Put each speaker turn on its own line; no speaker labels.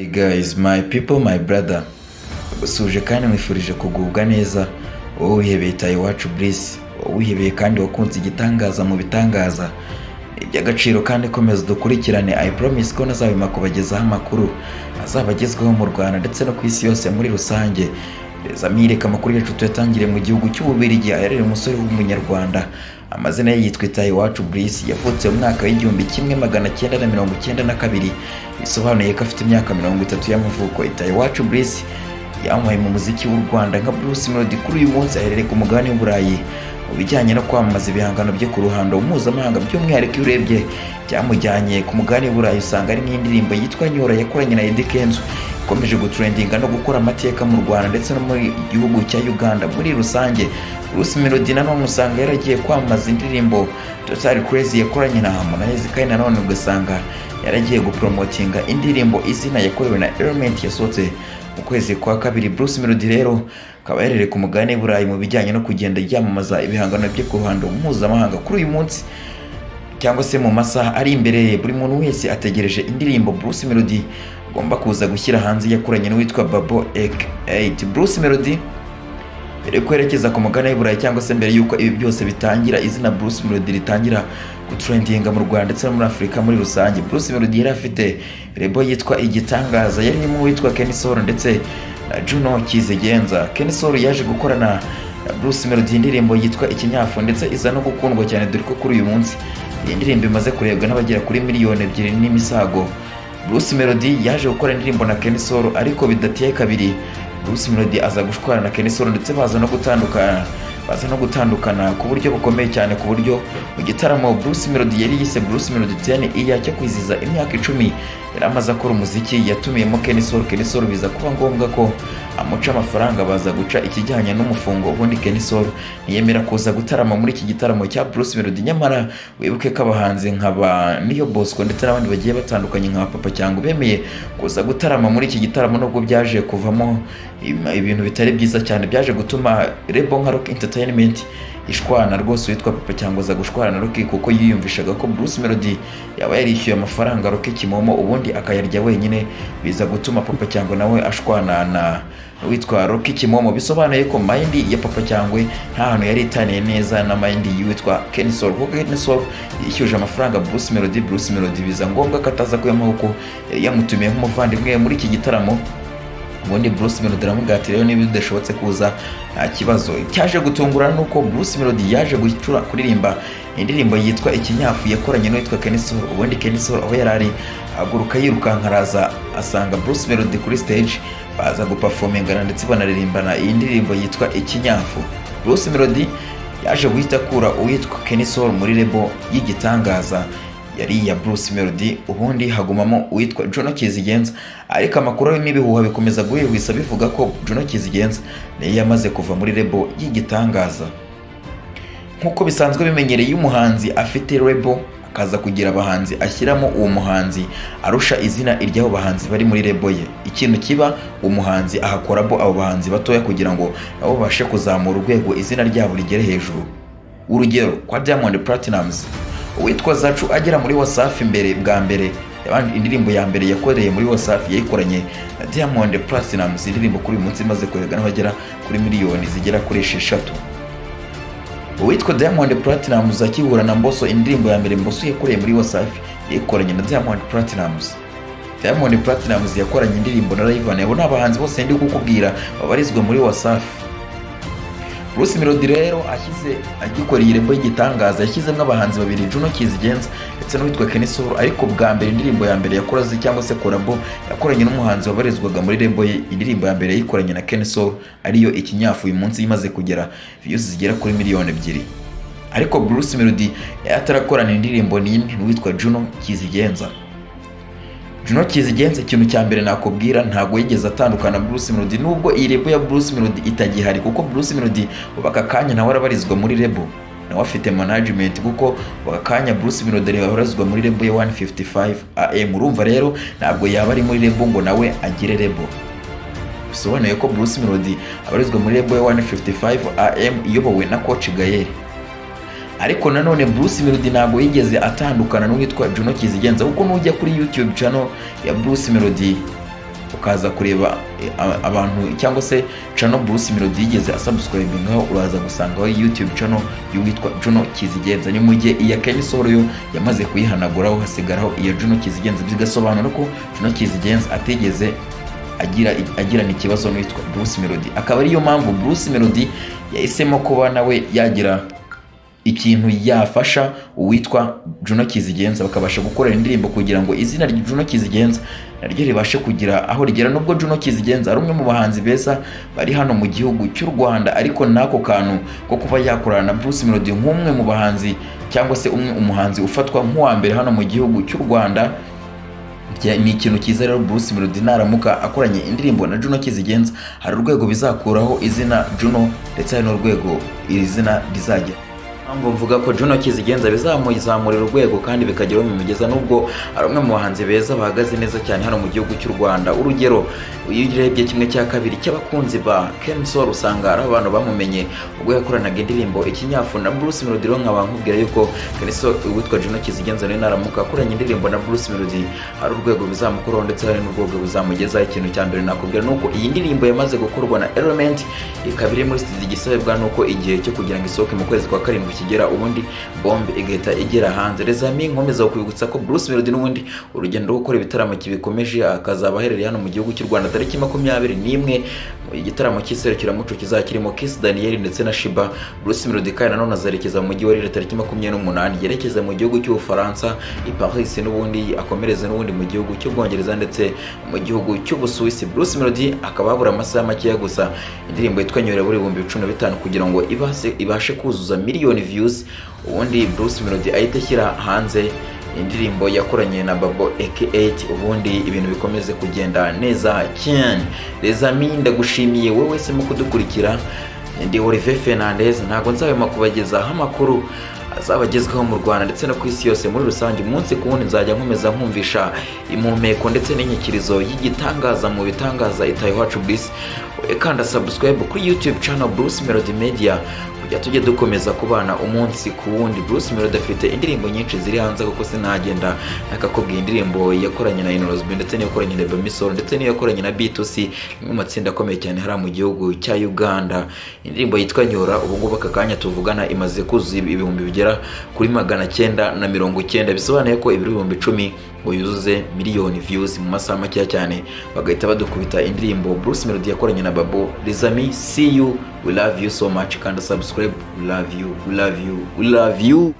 Hey guys, my people, my brother. Gusuje kandi mwifurije kugubwa neza. Wowe wihebeye Iwacu Bliss, wowe wihebeye kandi wakunze igitangaza mu bitangaza. Iby'agaciro kandi komeza dukurikirane. I promise ko nazabima kubagezaho amakuru azabagezweho mu Rwanda ndetse no ku isi yose muri rusange. Zamireka amakuru yacu tuyatangire mu gihugu cy'Ububiligi. Ayarere umusore w'umunyarwanda. Amazina ye yitwa Iwacu Bliss, yavutse mu mwaka w'igihumbi 1992. Bisobanuye ko afite imyaka 30 y'amavuko. Iwacu Bliss yamuhaye mu muziki w'u Rwanda nka Bruce Melodie. Kuri uyu munsi aherereye ku mugabane w'Uburayi mu bijyanye no kwamamaza ibihangano bye ku ruhando mpuzamahanga. By'umwihariko iyo urebye byamujyanye ku mugabane w'Uburayi usanga ari nk'indirimbo yitwa Nyora yakoranye na Ekeight ikomeje gutrendinga no gukora amateka mu Rwanda ndetse no muri gihugu cya Uganda muri rusange. Bruce Melodie nanone usanga yaragiye kwamamaza indirimbo Total Crazy yakoranye na Harmonize, kandi nanone ugasanga yaragiye gupromotinga indirimbo Izina yakorewe na Element yasohotse mu kwezi kwa kabiri. Bruce Melodie rero akaba yarereye ku mugabane w'Uburayi mu bijyanye no kugenda yamamaza ibihangano bye ku ruhando mpuzamahanga. Kuri uyu munsi cyangwa se mu masaha ari imbere, buri muntu wese ategereje indirimbo Bruce Melodie agomba kuza gushyira hanze yakoranye n'uwitwa Babo Ekeight. Bruce Melodie mbere kwerekeza ku mugabane w'Uburayi cyangwa se mbere yuko ibi byose bitangira, izina Bruce Melodie ritangira gutrendinga mu Rwanda ndetse no muri Afurika muri rusange, Bruce Melodie yari afite label yitwa Igitangaza, yari mu witwa Kenisoro ndetse na Juno Kizigenza. Kenisoro yaje gukorana na Bruce Melodie indirimbo yitwa Ikinyafu ndetse iza no gukundwa cyane, dore ko kuri uyu munsi iyi ndirimbo imaze kurebwa n'abagera kuri miliyoni 2 n'imisago. Bruce Melodie yaje gukora indirimbo na Kenisoro, ariko bidateye kabiri Bruce Melodie aza gushwana na Kenisoro ndetse baza no gutandukana ku buryo bukomeye cyane, ku buryo mu gitaramo Bruce Melodie yari yise Bruce Melodie 10 cyo kwiziza imyaka 10 yari amaze akora umuziki, yatumiyemo Kenisoro biza kuba ngombwa ko amuca amafaranga, baza guca ikijyanye n'umufungo. Ubundi Kenisoro ntiyemera kuza gutarama muri iki gitaramo cya Bruce Melodie. Nyamara wibuke ko abahanzi nk'aba Niyo Bosco ndetse n'abandi bagiye batandukanye nka Papa cyangwa bemeye kuza gutarama muri iki gitaramo, nubwo byaje kuvamo ibintu bitari byiza cyane, byaje gutuma label nka Rock Entertainment ishwana rwose. Witwa Papa cyangwa za gushwana na Rock kuko yiyumvishaga ko Bruce Melodie yaba yarishyuye amafaranga Rock Kimomo ubundi akayarya wenyine, biza gutuma Papa cyangwa nawe ashwana na witwa Rock Kimomo. Bisobanuye ko mind ya Papa cyangwa nta hantu yari itaniye neza na mind y'uwitwa Kenisoro, kuko Kenisoro yishyuje amafaranga Bruce Melodie biza ngombwa ko ataza kuyamaho ko yamutumiye nk'umuvandimwe muri iki gitaramo. Ubundi Bruce Melodie aramubwira ati rero niba bidashobotse kuza nta kibazo. Cyaje gutungurana nuko Bruce Melodie yaje gucura kuririmba indirimbo yitwa Ikinyafu yakoranye n'uwitwa Kenisoro. Ubundi Kenisoro aho yarari aguruka yirukanka araza asanga Bruce Melodie kuri stage, baza guperformingana ndetse banaririmbana iyi ndirimbo yitwa Ikinyafu. Bruce Melodie yaje guhita kura uwitwa Kenisoro muri label y'Igitangaza yari ya Bruce Melodie, ubundi hagumamo uwitwa Juno Kizigenza. Ariko amakuru n'ibihuha bikomeza guhwihwisa bivuga ko Juno Kizigenza nayo yamaze kuva muri label y'Igitangaza. Nkuko bisanzwe bimenyereye umuhanzi afite label akaza kugira abahanzi ashyiramo, uwo muhanzi arusha izina iryaho bahanzi bari muri label ye. Ikintu kiba umuhanzi ahakorabo abo bahanzi batoya kugira ngo nabo bashe kuzamura urwego izina ryabo rigere hejuru. Urugero kwa Diamond Platnumz, uwitwa Zacu agera muri Wasafi bwa mbere indirimbo ya mbere yakoreye muri Wasafi yayikoranye na Diamond Platnumz. Indirimbo kuri uyu munsi imaze kurebwa n'abagera kuri miliyoni zigera kuri 6. Uwitwa Diamond Platnumz akihura na Mbosso, indirimbo ya mbere Mbosso yakoreye muri Wasafi yayikoranye na Diamond Platnumz. Diamond Platnumz yakoranye indirimbo na Rayvanny. Abo n'abahanzi bose ndi kukubwira babarizwa muri Wasafi. Bruce Melodie rero agikora iyi label y'Igitangaza yashyizemo abahanzi babiri, Juno Kizigenza ndetse n'uwitwa Kenisoro. Ariko bwa mbere indirimbo ya mbere yakoraze cyangwa se collabo yakoranye n'umuhanzi wabarizwaga muri label ye, indirimbo ya mbere yayikoranye na Kenisoro ariyo Ikinyafu. Uyu munsi imaze kugera views zigera kuri miliyoni 2. Ariko Bruce Melodie yatarakorana indirimbo n'uwitwa Juno Kizigenza. Juno Kizigenza ikintu cya mbere nakubwira ntago yigeze atandukana Bruce Melodie, nubwo iyi label ya Bruce Melodie itagihari, kuko Bruce Melodie ubaka kanya nawe arabarizwa muri label, nawe afite management, kuko ubaka kanya Bruce Melodie arabarizwa muri label ya 155 AM. Urumva rero ntabwo yaba ari muri label ngo nawe agire label. Bisobanuye ko Bruce Melodie abarizwa muri label ya 155 AM iyobowe na Coach Gael. Ariko nanone Bruce Melodie ntabwo yigeze atandukana n'uwitwa Juno Kizigenza, kuko nujya kuri YouTube channel ya Bruce Melodie ukaza kureba abantu cyangwa se channel Bruce Melodie yigeze asubscribingaho, uraza gusangaho YouTube channel y'uwitwa Juno Kizigenza. Ni mu gihe iya Kenya Solo yo yamaze kuyihanaguraho hasigaraho iya Juno Kizigenza, bigasobanura ko Juno Kizigenza atigeze agirana ikibazo n'uwitwa Bruce Melodie. Akaba ariyo mpamvu Bruce Melodie yahisemo kuba nawe yagira ikintu yafasha uwitwa Juno Kizigenza, bakabasha gukorera indirimbo kugira ngo izina rya Juno Kizigenza naryo ribashe kugira aho rigera. Nubwo Juno Kizigenza ari umwe mu bahanzi beza bari hano mu gihugu cy'u Rwanda, ariko nako kantu ko kuba yakorana na Bruce Melodie nk'umwe mu bahanzi cyangwa se umuhanzi ufatwa nk'uwa mbere hano mu gihugu cy'u Rwanda, ni ikintu cyiza rero. Bruce Melodie naramuka akoranye indirimbo na Juno Kizigenza, hari urwego bizakuraho izina Juno, ndetse hari n'urwego iri zina rizajya. Mvuga ko Juno Kizigenza bizamurira urwego kandi bikageraho mu mugeza, nubwo ari umwe mu bahanzi beza bahagaze neza cyane hano mu gihugu cy'u Rwanda. Urugero, iyo urebye kimwe cya kabiri cy'abakunzi ba Ken Soul usanga ari abantu bamumenye ubwo yakoranaga indirimbo ikinyafu na Bruce Melodie. Rero nkaba nkubwira yuko Ken Soul witwa Juno Kizigenza nawe naramuka akoranye indirimbo na Bruce Melodie, hari urwego bizamukuraho ndetse hari n'urwego bizamugezaho. Ikintu cya mbere nakubwira nuko iyi ndirimbo yamaze gukorwa na Element, ikaba iri muri studio. Igisabwa nuko igihe cyo kugira ngo isohoke mu kwezi kwa karindwi kigera, ubundi bombe igahita igera hanze. Rezami nkomeza kwibutsa ko Bruce Melodie n'ubundi urugendo rwo gukora ibitaramo kibikomeje, akazaba aherereye hano mu gihugu cy'u Rwanda tariki 21 mu gitaramo cy'iserukiramuco kizakirimo Kiss Daniel ndetse na Shiba. Bruce Melodie kandi nanone azerekeza mu mujyi wa Lille tariki 28, yerekeza mu gihugu cy'Ubufaransa i Paris, n'ubundi akomereze n'ubundi mu gihugu cy'Ubwongereza ndetse mu gihugu cy'Ubusuwisi. Bruce Melodie akaba habura amasaha make gusa indirimbo yitwa Nyora buri 15,000 kugira ngo ibashe kuzuza miliyoni views, ubundi Bruce Melodie ahita ashyira hanze indirimbo yakoranye na Babo Ekeight, ubundi ibintu bikomeze kugenda neza cyane. Les amis, ndagushimiye wowe wese mu kudukurikira. Ndi Olivier Fernandez, ntago nzabema kubagezaho amakuru azabagezweho mu Rwanda ndetse no ku isi yose muri rusange. Umunsi ku wundi nzajya nkomeza nkumvisha impumeko ndetse n'inyikirizo y'igitangaza mu bitangaza itaye wacu Bruce. Kanda subscribe kuri YouTube channel Bruce Melodie Media kujya tujye dukomeza kubana umunsi ku wundi. Bruce Melodie afite indirimbo nyinshi ziri hanze, kuko sinagenda nakakubwiye indirimbo yakoranye na Melodie ndetse n'iyakoranye na Babo ndetse n'iyakoranye na B2C, imwe mu matsinda akomeye cyane hari mu gihugu cya Uganda. Indirimbo yitwa Nyora ubu ngubu aka kanya tuvugana imaze kuzuza ibihumbi bigera kuri 990, bisobanuye ko ibihumbi 10 ngo yuzuze miliyoni views mu masaha make cyane, bagahita badukubita indirimbo Bruce Melodie yakoranye na Babo. Les amis, see you, we love you so much, kandi subscribe. We love you, we love you, we love you.